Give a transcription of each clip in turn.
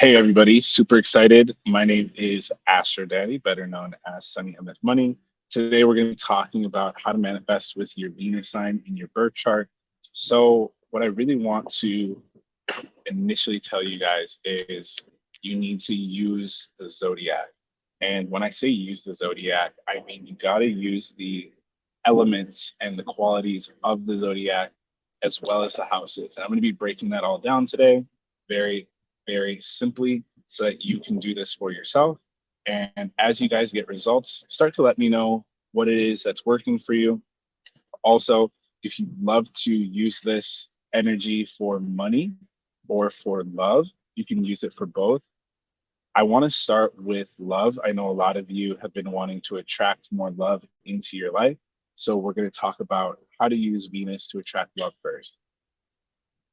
Hey everybody, super excited. My name is Astro Daddy, better known as Sunny MF Money. Today we're going to be talking about how to manifest with your Venus sign in your birth chart. So, what I really want to initially tell you guys is you need to use the zodiac. And when I say use the zodiac, I mean you got to use the elements and the qualities of the zodiac as well as the houses. And I'm going to be breaking that all down today very, very simply so that you can do this for yourself. And as you guys get results, start to let me know what it is that's working for you. Also, if you love to use this energy for money or for love, you can use it for both. I want to start with love. I know a lot of you have been wanting to attract more love into your life. So, we're going to talk about how to use Venus to attract love first.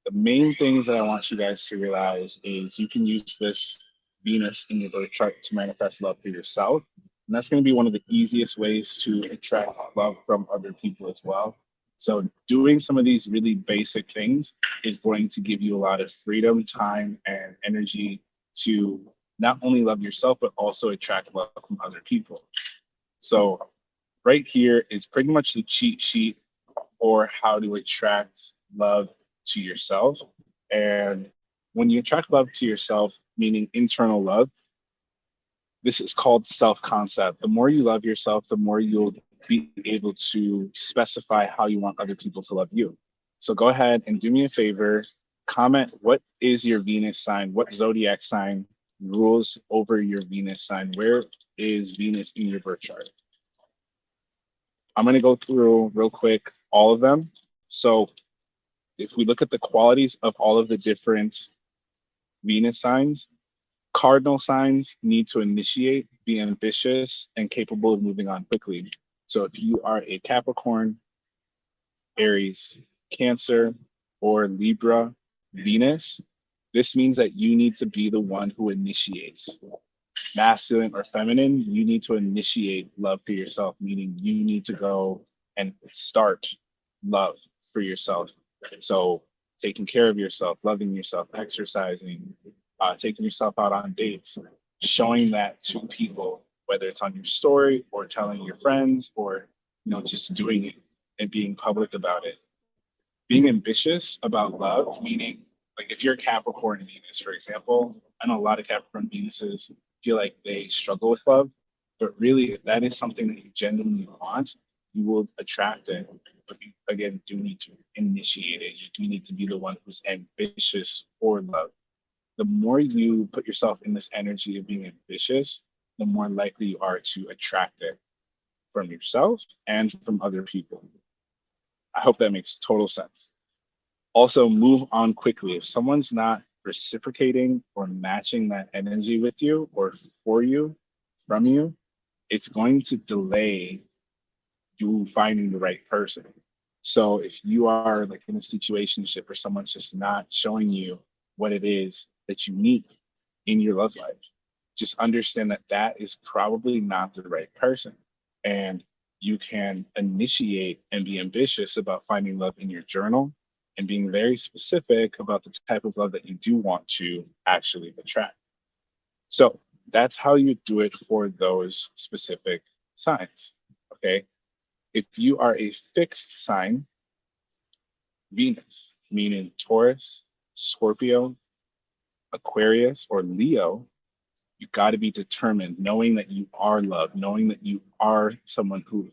The main things that I want you guys to realize is you can use this Venus in your birth chart to manifest love for yourself. And that's going to be one of the easiest ways to attract love from other people as well. So, doing some of these really basic things is going to give you a lot of freedom, time, and energy to not only love yourself, but also attract love from other people. So, right here is pretty much the cheat sheet or how to attract love to yourself. And when you attract love to yourself, meaning internal love, this is called self concept. The more you love yourself, the more you'll be able to specify how you want other people to love you. So go ahead and do me a favor, comment what is your Venus sign, what zodiac sign rules over your Venus sign, where is Venus in your birth chart. I'm going to go through real quick all of them. So if we look at the qualities of all of the different Venus signs, cardinal signs need to initiate, be ambitious, and capable of moving on quickly. So if you are a Capricorn, Aries, Cancer, or Libra Venus, this means that you need to be the one who initiates. Masculine or feminine, you need to initiate love for yourself, meaning you need to go and start love for yourself. So, taking care of yourself, loving yourself, exercising, taking yourself out on dates, showing that to people, whether it's on your story or telling your friends or just doing it and being public about it. Being ambitious about love, meaning like if you're a Capricorn Venus, for example, I know a lot of Capricorn Venuses feel like they struggle with love, but really, if that is something that you genuinely want, you will attract it. But you, again, do need to initiate it. You do need to be the one who's ambitious for love. The more you put yourself in this energy of being ambitious, the more likely you are to attract it from yourself and from other people. I hope that makes total sense. Also, move on quickly. If someone's not reciprocating or matching that energy with you or for you, from you, it's going to delay you finding the right person. So if you are like in a situationship where someone's just not showing you what it is that you need in your love life, just understand that that is probably not the right person. And you can initiate and be ambitious about finding love in your journal and being very specific about the type of love that you do want to actually attract. So that's how you do it for those specific signs. Okay. If you are a fixed sign, Venus, meaning Taurus, Scorpio, Aquarius, or Leo, you got to be determined, knowing that you are loved, knowing that you are someone who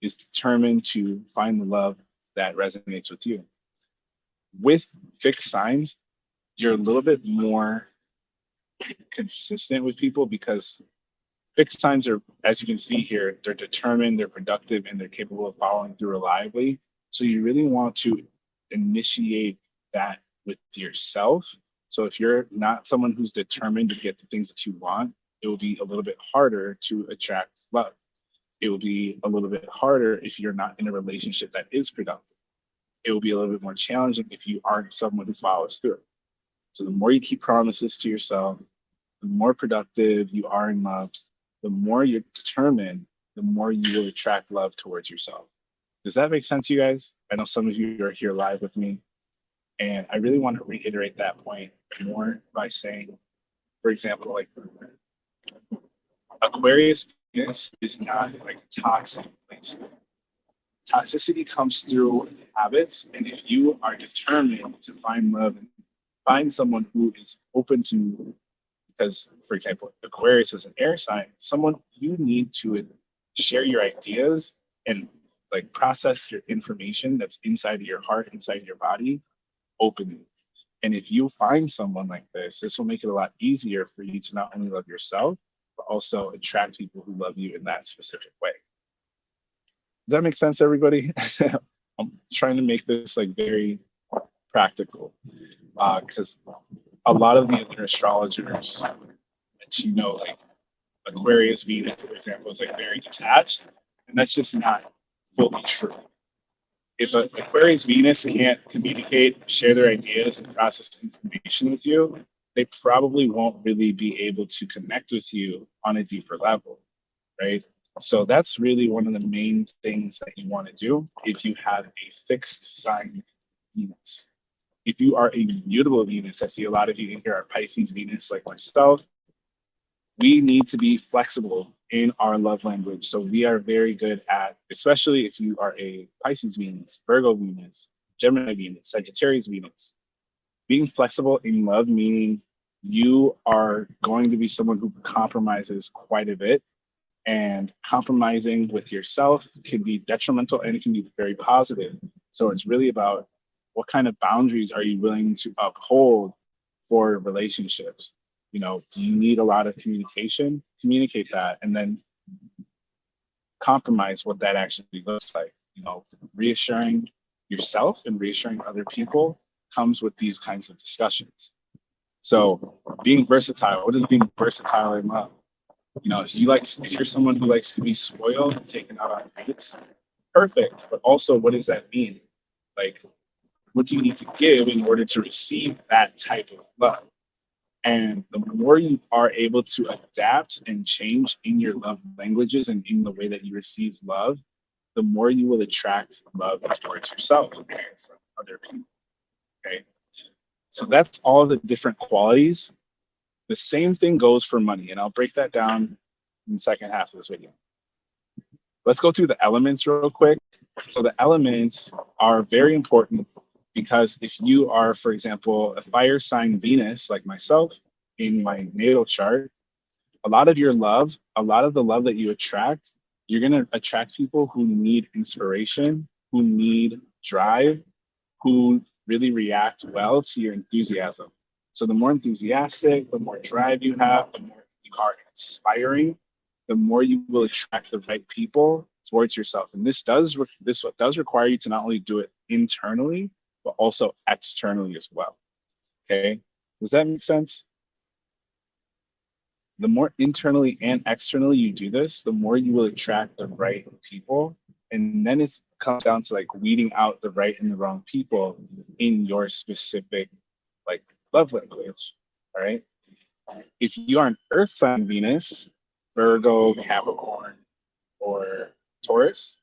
is determined to find the love that resonates with you. With fixed signs, you're a little bit more consistent with people because fixed signs are, as you can see here, they're determined, they're productive, and they're capable of following through reliably. So you really want to initiate that with yourself. So if you're not someone who's determined to get the things that you want, it will be a little bit harder to attract love. It will be a little bit harder if you're not in a relationship that is productive. It will be a little bit more challenging if you aren't someone who follows through. So the more you keep promises to yourself, the more productive you are in love, the more you're determined, the more you will attract love towards yourself. Does that make sense, you guys? I know some of you are here live with me, and I really want to reiterate that point more by saying For example, like Aquarius Venus is not like a toxic place. Toxicity comes through habits, and if you are determined to find love and find someone who is open to, because for example, Aquarius is an air sign, someone you need to share your ideas and like process your information that's inside of your heart, inside your body, openly. And if you find someone like this will make it a lot easier for you to not only love yourself, but also attract people who love you in that specific way. Does that make sense, everybody? I'm trying to make this like very practical because a lot of the other astrologers that like Aquarius Venus, for example, is like very detached, and that's just not fully true. If an Aquarius Venus can't communicate, share their ideas, and process information with you, they probably won't really be able to connect with you on a deeper level, right? So that's really one of the main things that you want to do if you have a fixed sign Venus. If you are a mutable Venus, I see a lot of you in here are Pisces Venus, like myself. We need to be flexible in our love language. So we are very good at, especially if you are a Pisces Venus, Virgo Venus, Gemini Venus, Sagittarius Venus, being flexible in love, meaning you are going to be someone who compromises quite a bit. And compromising with yourself can be detrimental and it can be very positive. So it's really about what kind of boundaries are you willing to uphold for relationships? Do you need a lot of communication? Communicate that and then compromise what that actually looks like. Reassuring yourself and reassuring other people comes with these kinds of discussions. So being versatile, what is being versatile in love? If you're someone who likes to be spoiled and taken out on dates, perfect. But also, what does that mean? Like, what do you need to give in order to receive that type of love? And the more you are able to adapt and change in your love languages and in the way that you receive love, the more you will attract love towards yourself and from other people. Okay. So that's all the different qualities. The same thing goes for money, and I'll break that down in the second half of this video. Let's go through the elements real quick. So the elements are very important because if you are, for example, a fire sign Venus, like myself, in my natal chart, a lot of the love that you attract, you're going to attract people who need inspiration, who need drive, who really react well to your enthusiasm. So the more enthusiastic, the more drive you have, the more you are inspiring, the more you will attract the right people towards yourself. And this does require you to not only do it internally, but also externally as well. Okay, does that make sense? The more internally and externally you do this, the more you will attract the right people. And then it comes down to like weeding out the right and the wrong people in your specific like love language. All right. If you are an earth sign Venus, Virgo, Capricorn, or Taurus,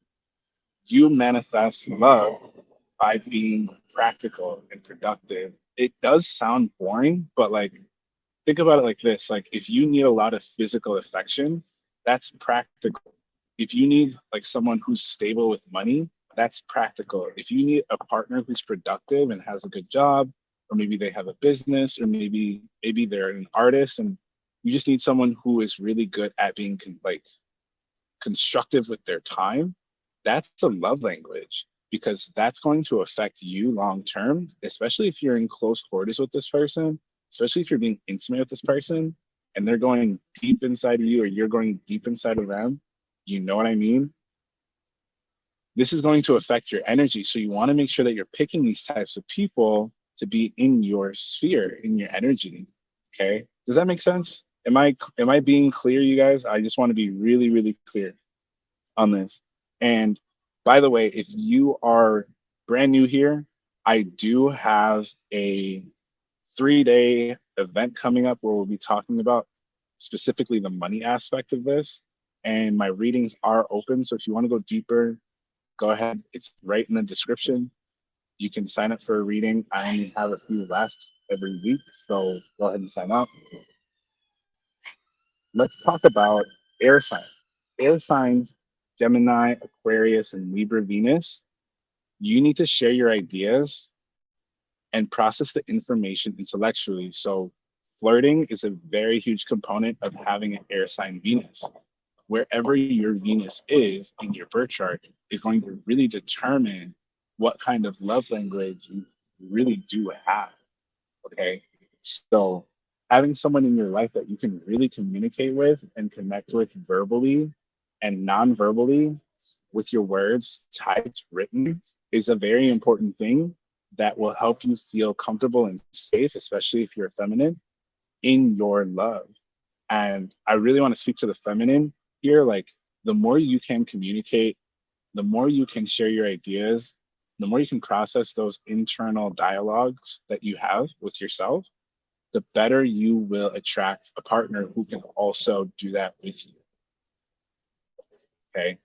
you manifest love by being practical and productive. It does sound boring, but like think about it like this. Like if you need a lot of physical affection, that's practical. If you need like someone who's stable with money, that's practical. If you need a partner who's productive and has a good job, or maybe they have a business, or maybe they're an artist and you just need someone who is really good at being like constructive with their time, that's a love language, because that's going to affect you long term, especially if you're in close quarters with this person, especially if you're being intimate with this person and they're going deep inside of you or you're going deep inside of them. You know what I mean? This is going to affect your energy. So you want to make sure that you're picking these types of people to be in your sphere, in your energy. Okay. Does that make sense? Am I being clear, you guys? I just want to be really, really clear on this. And by the way, if you are brand new here, I do have a 3-day event coming up where we'll be talking about specifically the money aspect of this. And my readings are open. So if you want to go deeper, go ahead. It's right in the description. You can sign up for a reading. I only have a few left every week. So go ahead and sign up. Let's talk about air signs. Air signs, Gemini, Aquarius, and Libra Venus. You need to share your ideas and process the information intellectually. So, flirting is a very huge component of having an air sign Venus. Wherever your Venus is in your birth chart is going to really determine what kind of love language you really do have. Okay. So, having someone in your life that you can really communicate with and connect with verbally and non verbally with your words, typed, written, is a very important thing that will help you feel comfortable and safe, especially if you're feminine, in your love. And I really want to speak to the feminine here. Like, the more you can communicate, the more you can share your ideas, the more you can process those internal dialogues that you have with yourself, the better you will attract a partner who can also do that with you. Okay.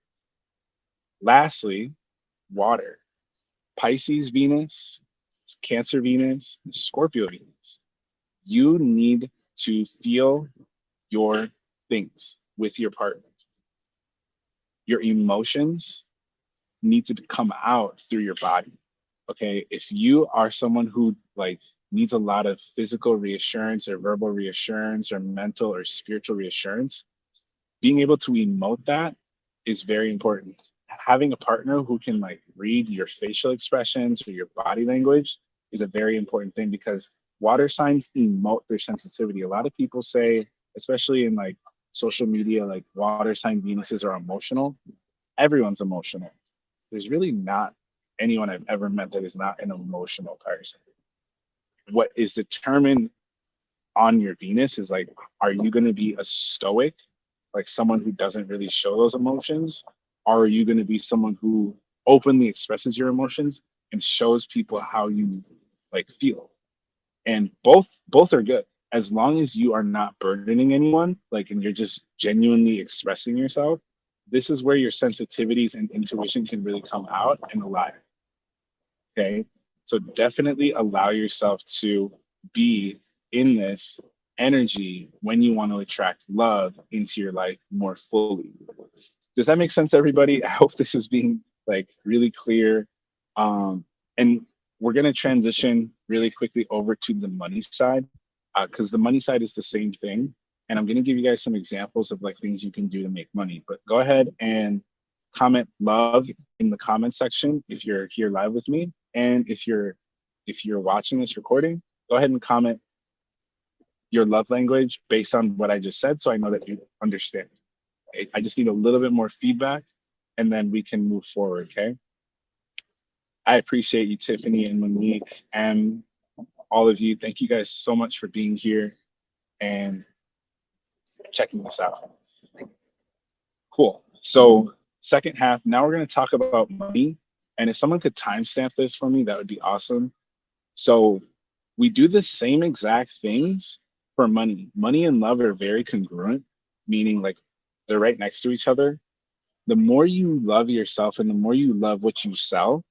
Lastly, water. Pisces Venus, Cancer Venus, Scorpio Venus. You need to feel your things with your partner. Your emotions need to come out through your body. Okay. If you are someone who like needs a lot of physical reassurance or verbal reassurance or mental or spiritual reassurance, being able to emote that is very important. Having a partner who can like read your facial expressions or your body language is a very important thing because water signs emote their sensitivity. A lot of people say, especially in like social media, like water sign Venuses are emotional. Everyone's emotional. There's really not anyone I've ever met that is not an emotional person. What is determined on your Venus is like, are you going to be a stoic, like someone who doesn't really show those emotions? Or are you going to be someone who openly expresses your emotions and shows people how you like feel? And both are good as long as you are not burdening anyone, like, and you're just genuinely expressing yourself. This is where your sensitivities and intuition can really come out and alive. Okay. So definitely allow yourself to be in this energy when you want to attract love into your life more fully. Does that make sense, everybody? I hope this is being like really clear. And we're going to transition really quickly over to the money side because the money side is the same thing. And I'm going to give you guys some examples of like things you can do to make money. But go ahead and comment love in the comment section if you're here live with me, and if you're watching this recording, go ahead and comment your love language based on what I just said so I know that you understand. I just need a little bit more feedback and then we can move forward. Okay. I appreciate you, Tiffany and Monique, and all of you. Thank you guys so much for being here and checking this out. Cool. So, second half, now we're going to talk about money. And if someone could timestamp this for me, that would be awesome. So, we do the same exact things for money. Money and love are very congruent, meaning like they're right next to each other. The more you love yourself and the more you love what you sell,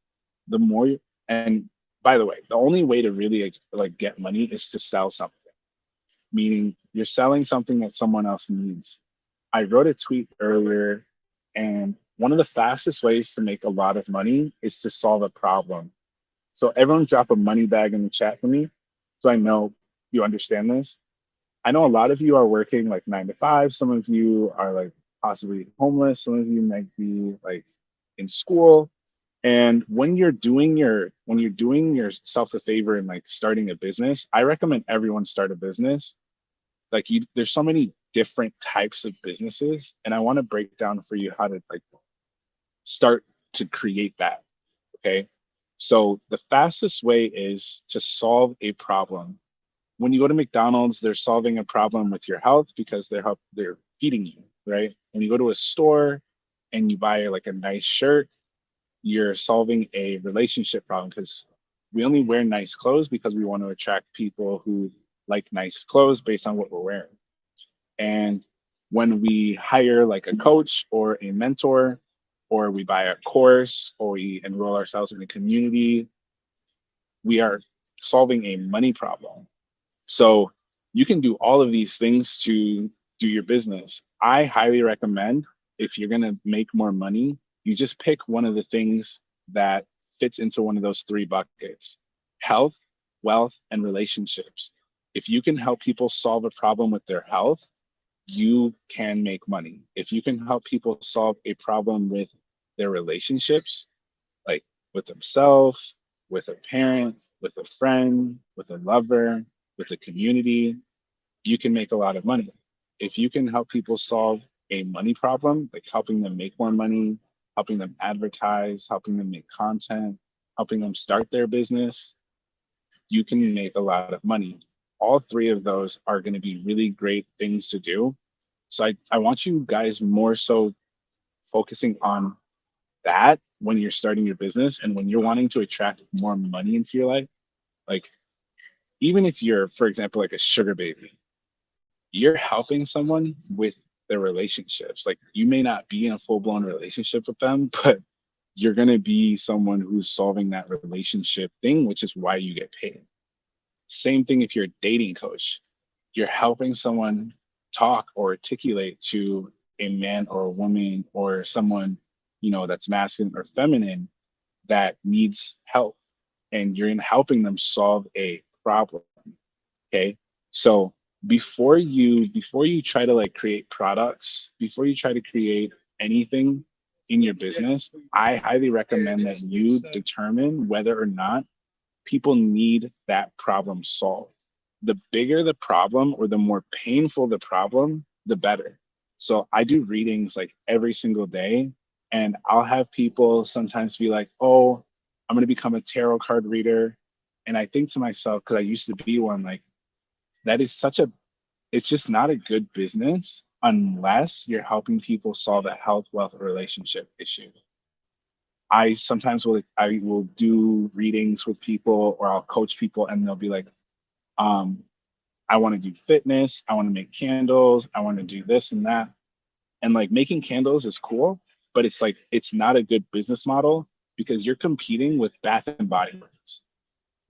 the more, and by the way, the only way to really like get money is to sell something, meaning you're selling something that someone else needs. I wrote a tweet earlier, and one of the fastest ways to make a lot of money is to solve a problem. So everyone drop a money bag in the chat for me so I know you understand this. I know a lot of you are working like 9 to 5. Some of you are like possibly homeless. Some of you might be like in school. And when you're doing yourself a favor and like starting a business, I recommend everyone start a business. Like there's so many different types of businesses, and I want to break down for you how to like start to create that. Okay. So the fastest way is to solve a problem. When you go to McDonald's, they're solving a problem with your health because they're feeding you, right? When you go to a store and you buy like a nice shirt, you're solving a relationship problem because we only wear nice clothes because we want to attract people who like nice clothes based on what we're wearing. And when we hire like a coach or a mentor, or we buy a course, or we enroll ourselves in a community, we are solving a money problem. So you can do all of these things to do your business. I highly recommend, if you're going to make more money, you just pick one of the things that fits into one of those three buckets: health, wealth, and relationships. If you can help people solve a problem with their health, you can make money. If you can help people solve a problem with their relationships, like with themselves, with a parent, with a friend, with a lover, with a community, you can make a lot of money. If you can help people solve a money problem, like helping them make more money, helping them advertise, helping them make content, helping them start their business, you can make a lot of money. All three of those are going to be really great things to do. So I want you guys more so focusing on that when you're starting your business and when you're wanting to attract more money into your life. Like, even if you're, for example, like a sugar baby, you're helping someone with their relationships. Like, you may not be in a full-blown relationship with them, but you're going to be someone who's solving that relationship thing, which is why you get paid. Same thing if you're a dating coach. You're helping someone talk or articulate to a man or a woman or someone, that's masculine or feminine, that needs help, and you're in helping them solve a problem. Okay. So before you try to like create products, before you try to create anything in your business, I highly recommend that you determine whether or not people need that problem solved. The bigger the problem or the more painful the problem, the better. So I do readings like every single day, and I'll have people sometimes be like, oh, I'm going to become a tarot card reader. And I think to myself, because I used to be one, like, that is it's just not a good business unless you're helping people solve a health, wealth, or relationship issue. I will do readings with people, or I'll coach people, and they'll be like, um, I want to do fitness, I want to make candles, I want to do this and that. And like, making candles is cool, but it's like, it's not a good business model because you're competing with Bath and Body Works.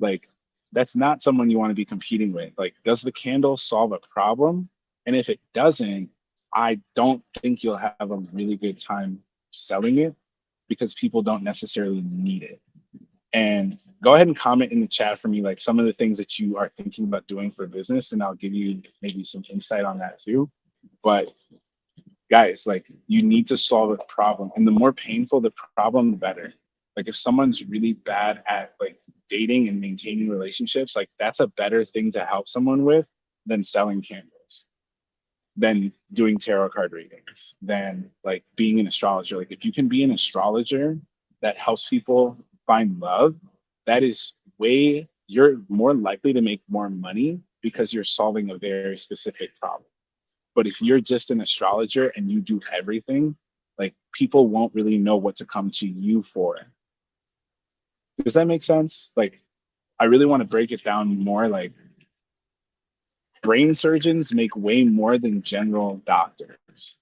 Like, that's not someone you want to be competing with. Like, does the candle solve a problem? And if it doesn't, I don't think you'll have a really good time selling it, because people don't necessarily need it. And go ahead and comment in the chat for me, like, some of the things that you are thinking about doing for business, and I'll give you maybe some insight on that too. But guys, like, you need to solve a problem, and the more painful the problem, the better. Like, if someone's really bad at like dating and maintaining relationships, like, that's a better thing to help someone with than selling candles, than doing tarot card readings, than like being an astrologer. Like, if you can be an astrologer that helps people find love, that is you're more likely to make more money because you're solving a very specific problem. But if you're just an astrologer and you do everything, like, people won't really know what to come to you for. Does that make sense? Like, I really want to break it down more. Like, brain surgeons make way more than general doctors.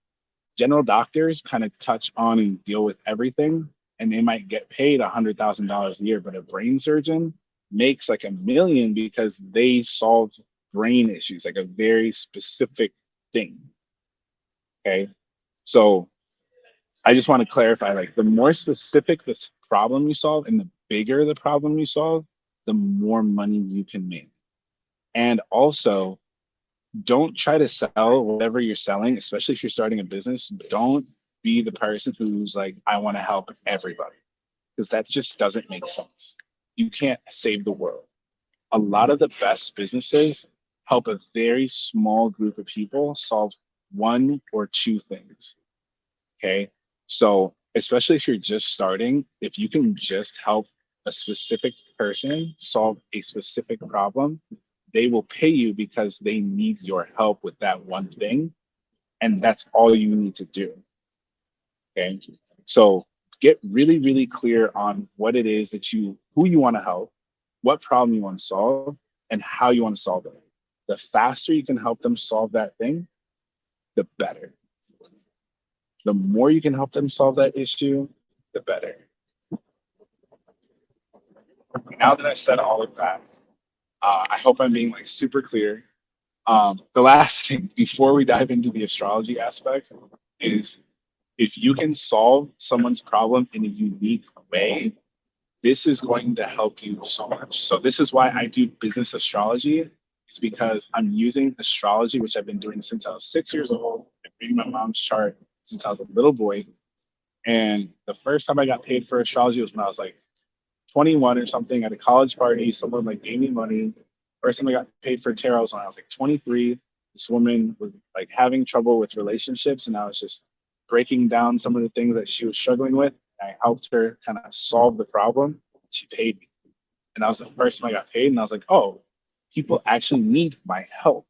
General doctors kind of touch on and deal with everything, and they might get paid $100,000 a year, but a brain surgeon makes like $1 million because they solve brain issues, like a very specific thing. Okay. So I just want to clarify, like, the more specific this problem you solve and the bigger the problem you solve, the more money you can make. And also, don't try to sell whatever you're selling, especially if you're starting a business. Don't be the person who's like, I want to help everybody, because that just doesn't make sense. You can't save the world. A lot of the best businesses help a very small group of people solve one or two things. Okay. So, especially if you're just starting, if you can just help a specific person solve a specific problem, they will pay you because they need your help with that one thing. And that's all you need to do. Okay. So, get really, really clear on what it is who you want to help, what problem you want to solve, and how you want to solve it. The faster you can help them solve that thing, the better. The more you can help them solve that issue, the better. Now that I've said all of that, I hope I'm being like super clear. The last thing before we dive into the astrology aspects is if you can solve someone's problem in a unique way, this is going to help you so much. So this is why I do business astrology. It's because I'm using astrology, which I've been doing since I was 6 years old. I've been reading my mom's chart since I was a little boy. And the first time I got paid for astrology was when I was like 21 or something at a college party. Someone like gave me money. First time I got paid for tarot was when I was like 23. This woman was like having trouble with relationships, and I was just breaking down some of the things that she was struggling with. I helped her kind of solve the problem. She paid me, and that was the first time I got paid. And I was like, oh, people actually need my help.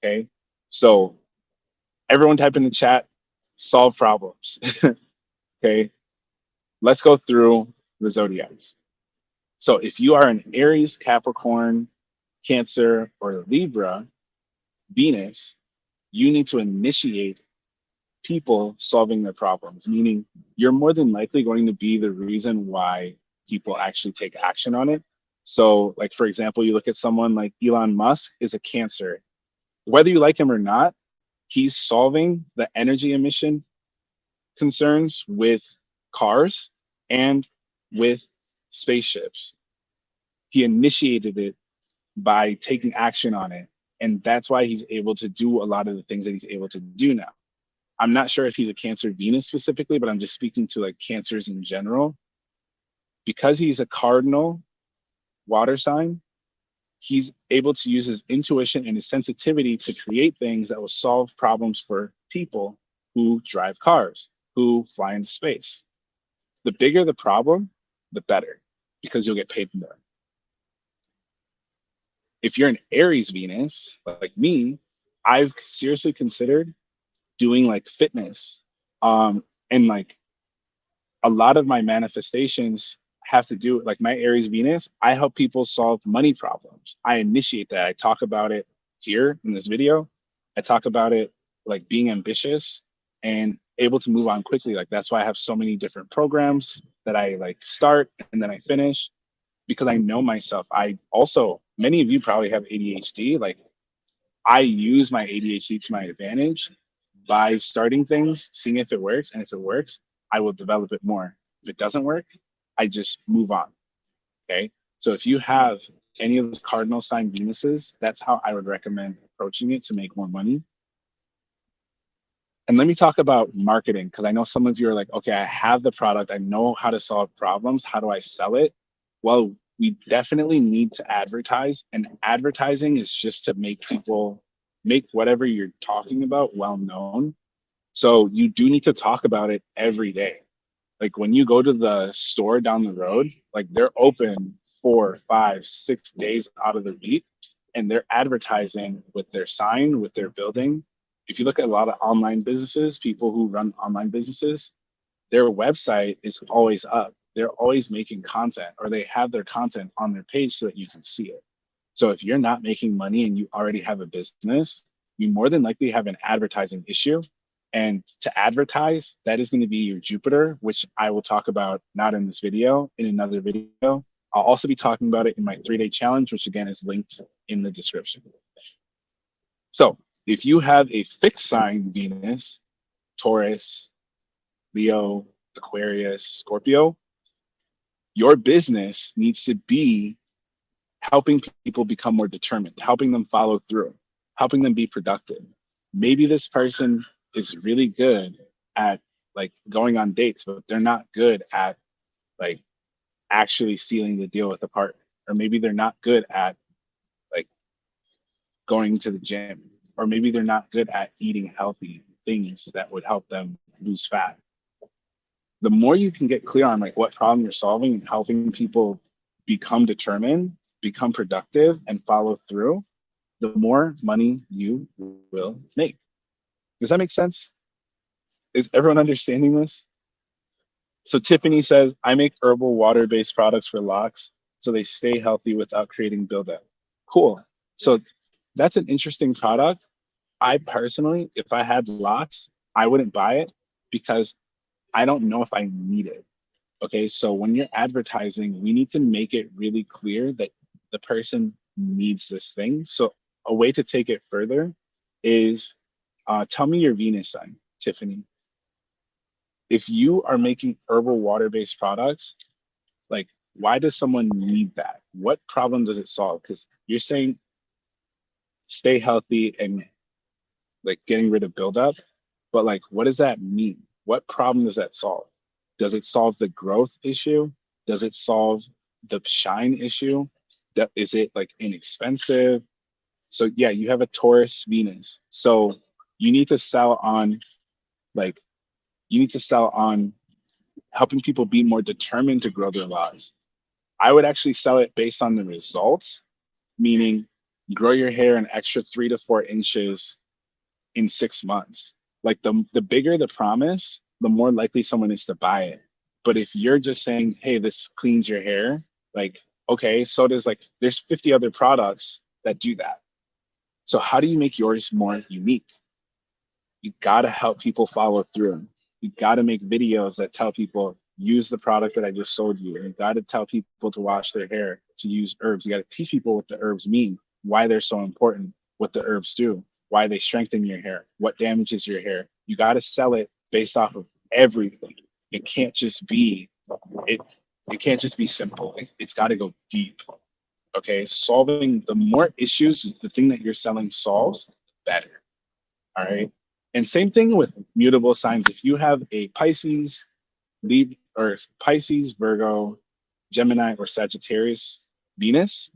Okay, so everyone type in the chat, solve problems. Okay, let's go through the zodiacs. So if you are an Aries, Capricorn, Cancer, or Libra, Venus, you need to initiate people solving their problems, meaning you're more than likely going to be the reason why people actually take action on it. So, like, for example, you look at someone like Elon Musk is a Cancer. Whether you like him or not, he's solving the energy emission concerns with cars and with spaceships. He initiated it by taking action on it. And that's why he's able to do a lot of the things that he's able to do now. I'm not sure if he's a Cancer Venus specifically, but I'm just speaking to like Cancers in general. Because he's a cardinal water sign, he's able to use his intuition and his sensitivity to create things that will solve problems for people who drive cars, who fly into space. The bigger the problem, the better, because you'll get paid more. If you're an Aries Venus, like me, I've seriously considered doing like fitness. And like a lot of my manifestations have to do like my Aries Venus. I help people solve money problems. I initiate that. I talk about it here in this video. I talk about it like being ambitious and able to move on quickly. Like that's why I have so many different programs that I like start and then I finish, because I know myself. I also, many of you probably have ADHD. Like I use my ADHD to my advantage by starting things, seeing if it works. And if it works, I will develop it more. If it doesn't work, I just move on. Okay. So if you have any of those cardinal sign Venuses, that's how I would recommend approaching it to make more money. And let me talk about marketing, because I know some of you are like, okay, I have the product. I know how to solve problems. How do I sell it? Well, we definitely need to advertise. And advertising is just to make people make whatever you're talking about well known. So you do need to talk about it every day. Like when you go to the store down the road, like they're open 4, 5, 6 days out of the week, and they're advertising with their sign, with their building. If you look at a lot of online businesses, people who run online businesses, their website is always up. They're always making content, or they have their content on their page so that you can see it. So if you're not making money and you already have a business, you more than likely have an advertising issue. And to advertise, that is going to be your Jupiter, which I will talk about not in this video, in another video. I'll also be talking about it in my 3-day challenge, which again is linked in the description. So if you have a fixed sign Venus, Taurus, Leo, Aquarius, Scorpio, your business needs to be helping people become more determined, helping them follow through, helping them be productive. Maybe this person is really good at like going on dates, but they're not good at like actually sealing the deal with a partner. Or maybe they're not good at like going to the gym, or maybe they're not good at eating healthy things that would help them lose fat. The more you can get clear on like what problem you're solving and helping people become determined, become productive, and follow through, the more money you will make. Does that make sense? Is everyone understanding this? So Tiffany says, I make herbal water-based products for locks so they stay healthy without creating buildup. Cool. So that's an interesting product. I personally, if I had locks, I wouldn't buy it because I don't know if I need it. Okay, so when you're advertising, we need to make it really clear that the person needs this thing. So a way to take it further is tell me your Venus sign, Tiffany. If you are making herbal water-based products, like why does someone need that? What problem does it solve? Because you're saying stay healthy and like getting rid of buildup, but like what does that mean? What problem does that solve? Does it solve the growth issue? Does it solve the shine issue? Is it like inexpensive? So yeah, you have a Taurus Venus. So you need to sell on like you need to sell on helping people be more determined to grow their lives. I would actually sell it based on the results, meaning grow your hair an extra 3 to 4 inches in 6 months. Like the bigger the promise, the more likely someone is to buy it. But if you're just saying, hey, this cleans your hair, like, okay, so does like there's 50 other products that do that. So how do you make yours more unique? You gotta help people follow through. You gotta make videos that tell people use the product that I just sold you. And you gotta tell people to wash their hair, to use herbs. You gotta teach people what the herbs mean, why they're so important, what the herbs do, why they strengthen your hair, what damages your hair. You gotta sell it based off of everything. It can't just be it. It can't just be simple. It's got to go deep. Okay, solving the more issues the thing that you're selling solves, better. All right. And same thing with mutable signs. If you have a Pisces, Pisces, Virgo, Gemini, or Sagittarius Venus,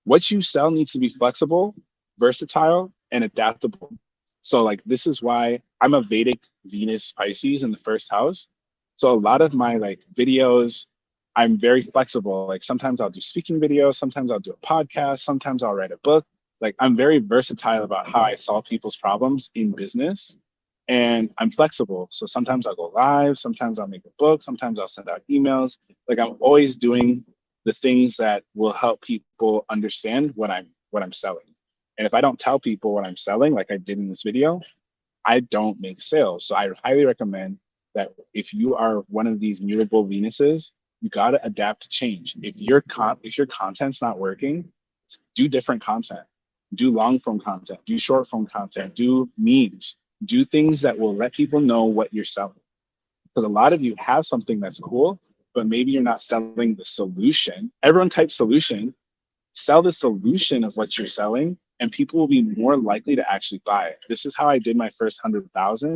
what you sell needs to be flexible, versatile, and adaptable. So like this is why I'm a Vedic Venus Pisces in the first house. So a lot of my like videos, I'm very flexible. Like sometimes I'll do speaking videos, sometimes I'll do a podcast, sometimes I'll write a book. Like I'm very versatile about how I solve people's problems in business, and I'm flexible. So sometimes I'll go live, sometimes I'll make a book, sometimes I'll send out emails. Like I'm always doing the things that will help people understand what I'm selling. And if I don't tell people what I'm selling, like I did in this video, I don't make sales. So I highly recommend that if you are one of these mutable Venuses, you got to adapt to change. If your content's not working, do different content. Do long form content, do short form content, do memes, do things that will let people know what you're selling. Because a lot of you have something that's cool, but maybe you're not selling the solution. Everyone types solution, sell the solution of what you're selling, and people will be more likely to actually buy it. This is how I did my first 100,000.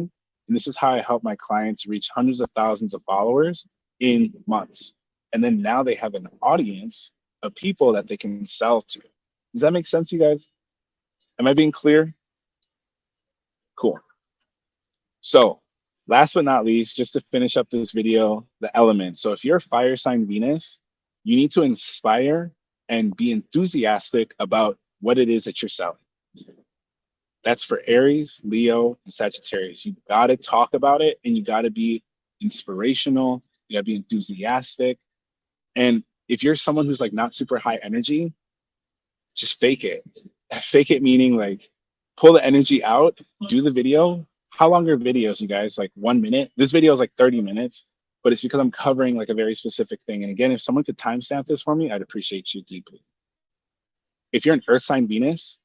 And this is how I help my clients reach hundreds of thousands of followers in months. And then now they have an audience of people that they can sell to. Does that make sense, you guys? Am I being clear? Cool. So last but not least, just to finish up this video, the elements. So if you're a fire sign Venus, you need to inspire and be enthusiastic about what it is that you're selling. That's for Aries, Leo, and Sagittarius. You got to talk about it, and you got to be inspirational. You got to be enthusiastic. And if you're someone who's like not super high energy, just fake it. Fake it meaning like pull the energy out, do the video. How long are videos, you guys? Like 1 minute? This video is like 30 minutes, but it's because I'm covering like a very specific thing. And again, if someone could timestamp this for me, I'd appreciate you deeply. If you're an Earth sign Venus,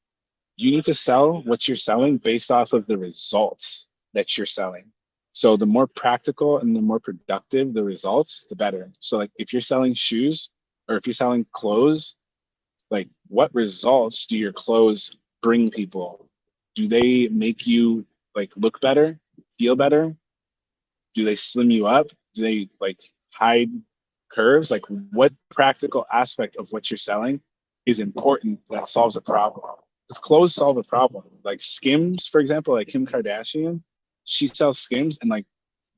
you need to sell what you're selling based off of the results that you're selling. So the more practical and the more productive the results, the better. So like if you're selling shoes or if you're selling clothes, like what results do your clothes bring people? Do they make you like look better, feel better? Do they slim you up? Do they like hide curves? Like what practical aspect of what you're selling is important that solves a problem? Because clothes solve a problem. Like Skims, for example, like Kim Kardashian, she sells Skims, and like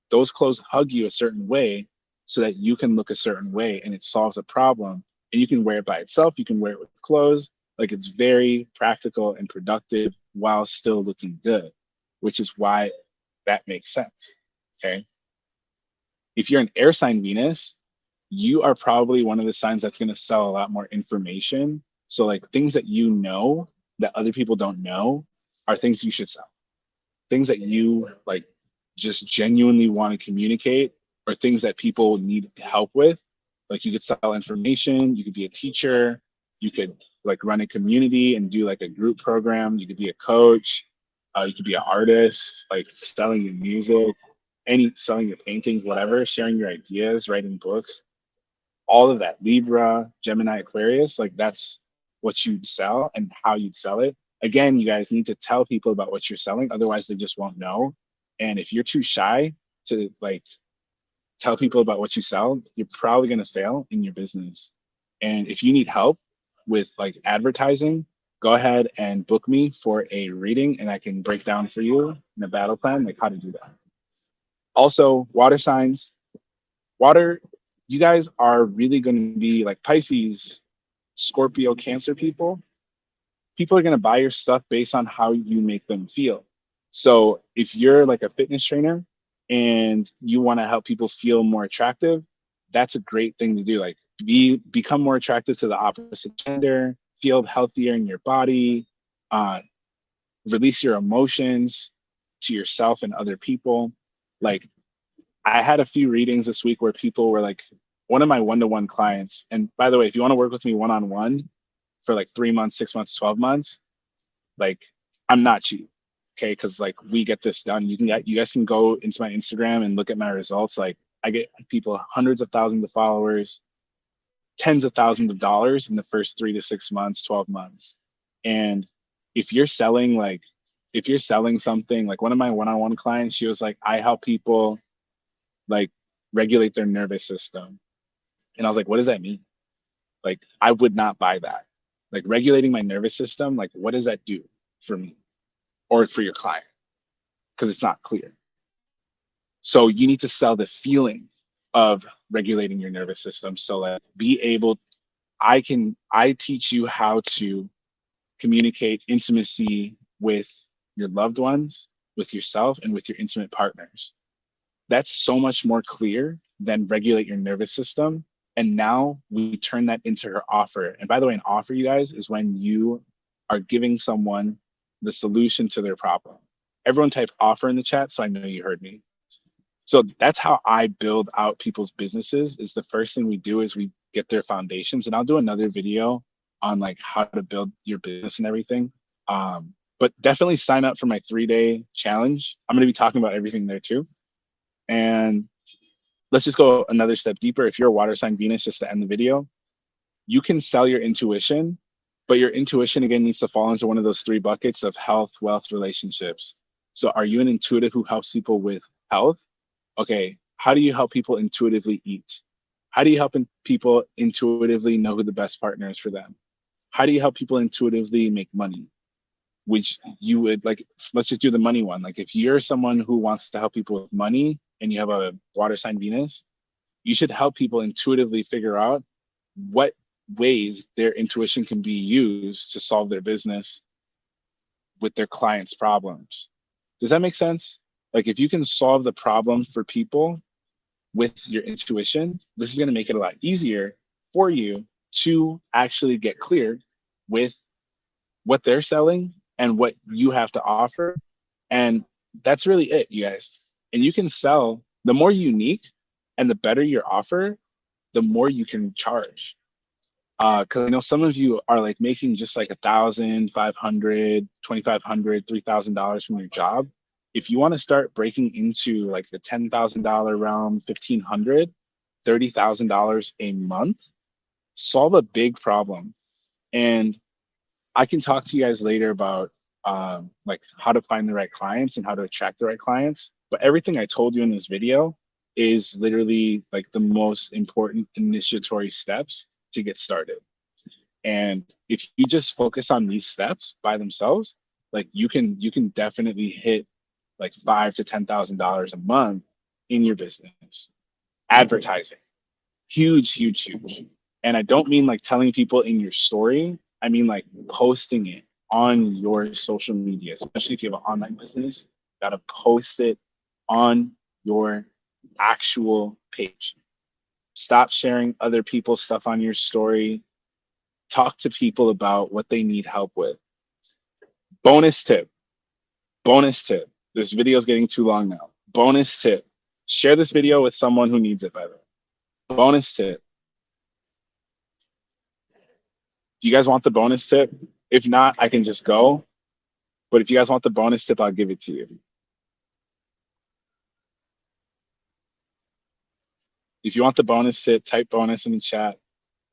those clothes hug you a certain way so that you can look a certain way, and it solves a problem. And you can wear it by itself, you can wear it with clothes. Like it's very practical and productive while still looking good, which is why that makes sense. Okay. If you're an air sign Venus, you are probably one of the signs that's going to sell a lot more information. So like things that you know that other people don't know are things you should sell. Things that you like just genuinely want to communicate, or things that people need help with. Like you could sell information, you could be a teacher, you could like run a community and do like a group program. You could be a coach. You could be an artist, like selling your music, selling your paintings, whatever, sharing your ideas, writing books, all of that. Libra, Gemini, Aquarius, like that's what you'd sell and how you'd sell it. Again, you guys need to tell people about what you're selling, otherwise they just won't know. And if you're too shy to like tell people about what you sell, you're probably going to fail in your business. And if you need help with like advertising, go ahead and book me for a reading and I can break down for you in a battle plan, like how to do that. Also, water signs. Water, you guys are really going to be like Pisces, Scorpio, Cancer people. People are going to buy your stuff based on how you make them feel. So if you're like a fitness trainer and you want to help people feel more attractive, that's a great thing to do. Like become more attractive to the opposite gender, feel healthier in your body, uh, release your emotions to yourself and other people. Like I had a few readings this week where people were like, one of my one-to-one clients, and by the way, if you want to work with me one-on-one for like 3 months, 6 months, 12 months, like I'm not cheap. Okay. Cause like we get this done. You guys can go into my Instagram and look at my results. Like I get people hundreds of thousands of followers, tens of thousands of dollars in the first 3 to 6 months, 12 months. And if you're selling something, like one of my one-on-one clients, she was like, I help people like regulate their nervous system. And I was like, what does that mean? Like, I would not buy that. Like regulating my nervous system, like what does that do for me or for your client? Because it's not clear. So you need to sell the feeling of regulating your nervous system. So like I teach you how to communicate intimacy with your loved ones, with yourself, and with your intimate partners. That's so much more clear than regulate your nervous system. And now we turn that into her offer. And by the way, an offer, you guys, is when you are giving someone the solution to their problem. Everyone type offer in the chat so I know you heard me. So that's how I build out people's businesses. Is the first thing we do is we get their foundations. And I'll do another video on like how to build your business and everything. But definitely sign up for my 3-day challenge. I'm going to be talking about everything there too. And let's just go another step deeper. If you're a water sign Venus, just to end the video, you can sell your intuition, but your intuition again needs to fall into one of those 3 buckets of health, wealth, relationships. So are you an intuitive who helps people with health? Okay, how do you help people intuitively eat? How do you help people intuitively know who the best partner is for them? How do you help people intuitively make money? Which you would like, let's just do the money one. Like if you're someone who wants to help people with money and you have a water sign Venus, you should help people intuitively figure out what ways their intuition can be used to solve their business with their clients' problems. Does that make sense? Like if you can solve the problem for people with your intuition, this is going to make it a lot easier for you to actually get clear with what they're selling and what you have to offer. And that's really it, you guys. And you can sell, the more unique and the better your offer, the more you can charge. Because I know some of you are like making just like $1,500, $2,500, $3,000 from your job. If you want to start breaking into like the $10,000 realm, $1,500, $30,000 a month, solve a big problem. And I can talk to you guys later about like how to find the right clients and how to attract the right clients. But everything I told you in this video is literally like the most important initiatory steps to get started. And if you just focus on these steps by themselves, like you can definitely hit like $5,000 to $10,000 a month in your business. Advertising, huge, huge, huge. And I don't mean like telling people in your story. I mean like posting it on your social media, especially if you have an online business. You gotta post it on your actual page. Stop sharing other people's stuff on your story. Talk to people about what they need help with. Bonus tip. Bonus tip. This video is getting too long now. Bonus tip. Share this video with someone who needs it, by the way. Bonus tip. Do you guys want the bonus tip? If not, I can just go. But if you guys want the bonus tip, I'll give it to you. If you want the bonus tip, type bonus in the chat.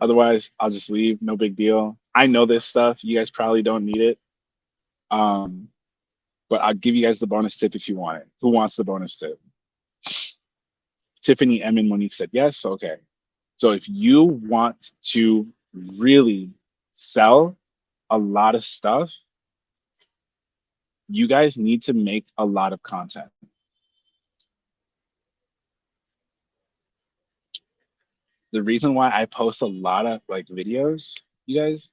Otherwise, I'll just leave. No big deal. I know this stuff. You guys probably don't need it. Um, but I'll give you guys the bonus tip if you want it. Who wants the bonus tip? Tiffany, M, and Monique said yes. Okay. So if you want to really sell a lot of stuff, you guys need to make a lot of content. The reason why I post a lot of like videos, you guys,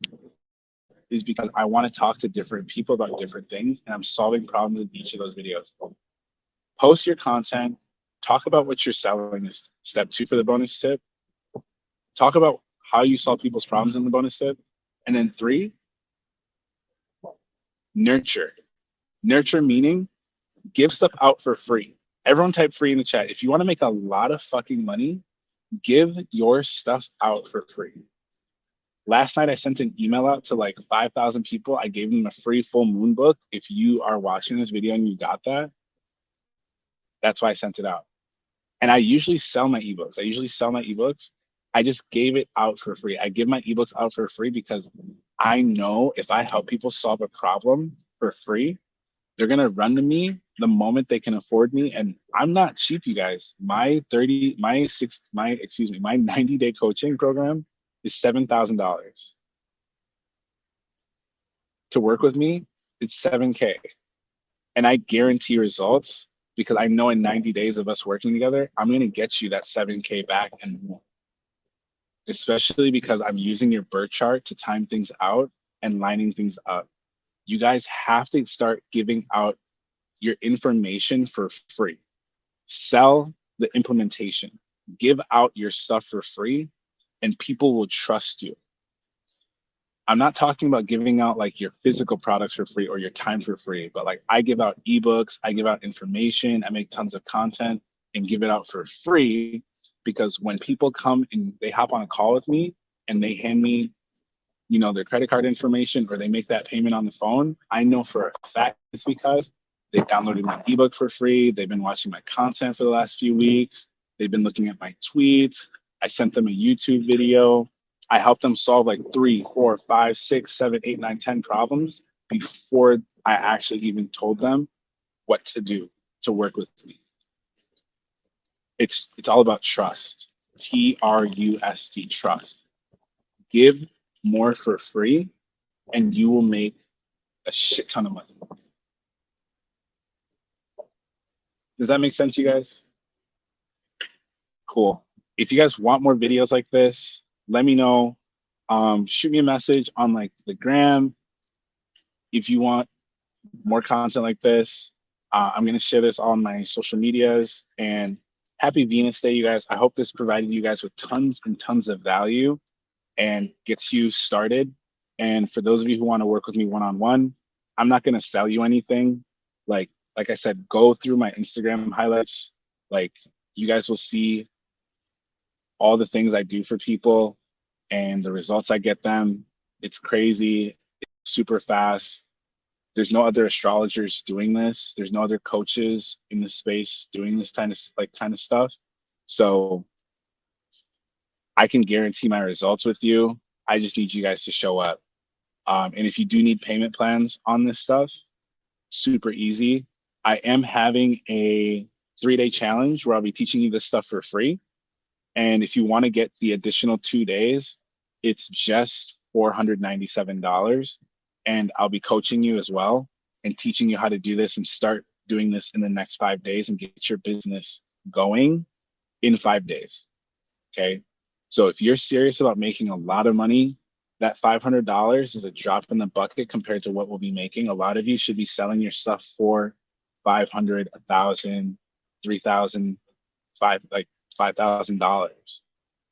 is because I want to talk to different people about different things, and I'm solving problems in each of those videos. Post your content, talk about what you're selling is step 2 for the bonus tip. Talk about how you solve people's problems in the bonus tip. And then 3, nurture. Nurture meaning give stuff out for free. Everyone type free in the chat. If you want to make a lot of fucking money, give your stuff out for free. Last night I sent an email out to like 5,000 people. I gave them a free full moon book. If you are watching this video and you got that, that's why I sent it out. And I usually sell my ebooks. I just gave it out for free. I give my ebooks out for free because I know if I help people solve a problem for free, they're gonna run to me the moment they can afford me. And I'm not cheap, you guys. My 90-day coaching program is $7,000. To work with me, it's $7K. And I guarantee results because I know in 90 days of us working together, I'm gonna get you that $7K back and more. Especially because I'm using your birth chart to time things out and lining things up. You guys have to start giving out your information for free. Sell the implementation. Give out your stuff for free and people will trust you. I'm not talking about giving out like your physical products for free or your time for free, but like I give out ebooks, I give out information, I make tons of content and give it out for free because when people come and they hop on a call with me and they hand me, you know, their credit card information or they make that payment on the phone, I know for a fact it's because they downloaded my ebook for free. They've been watching my content for the last few weeks. They've been looking at my tweets. I sent them a YouTube video. I helped them solve like 3, 4, 5, 6, 7, 8, 9, 10 problems before I actually even told them what to do to work with me. It's all about trust. TRUST, trust. Give more for free and you will make a shit ton of money. Does that make sense, you guys? Cool. If you guys want more videos like this, let me know. Shoot me a message on like the gram. If you want more content like this, I'm gonna share this on my social medias. And happy Venus Day, you guys. I hope this provided you guys with tons and tons of value and gets you started. And for those of you who want to work with me one-on-one, I'm not gonna sell you anything. Like I said, go through my Instagram highlights. Like you guys will see all the things I do for people and the results I get them. It's crazy, it's super fast. There's no other astrologers doing this. There's no other coaches in the space doing this kind of stuff. So I can guarantee my results with you. I just need you guys to show up. And if you do need payment plans on this stuff, super easy. I am having a 3-day challenge where I'll be teaching you this stuff for free. And if you want to get the additional 2 days, it's just $497. And I'll be coaching you as well and teaching you how to do this and start doing this in the next 5 days and get your business going in 5 days. Okay. So if you're serious about making a lot of money, that $500 is a drop in the bucket compared to what we'll be making. A lot of you should be selling your stuff for $500, $1,000, $3,000, $5,000.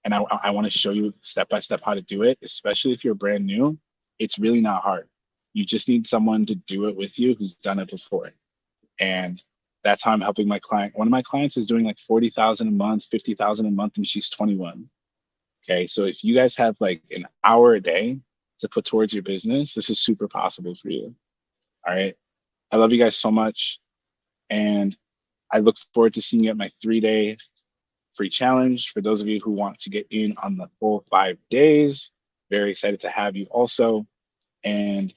And I want to show you step by step how to do it, especially if you're brand new. It's really not hard. You just need someone to do it with you who's done it before. And that's how I'm helping my client. One of my clients is doing like 40,000 a month, 50,000 a month, and she's 21. Okay, so if you guys have like an hour a day to put towards your business, this is super possible for you. All right. I love you guys so much. And I look forward to seeing you at my 3-day free challenge. For those of you who want to get in on the full 5 days, very excited to have you also. And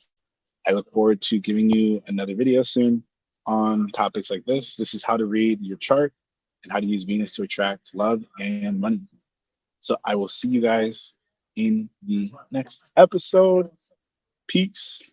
I look forward to giving you another video soon on topics like this. This is how to read your chart and how to use Venus to attract love and money. So I will see you guys in the next episode. Peace.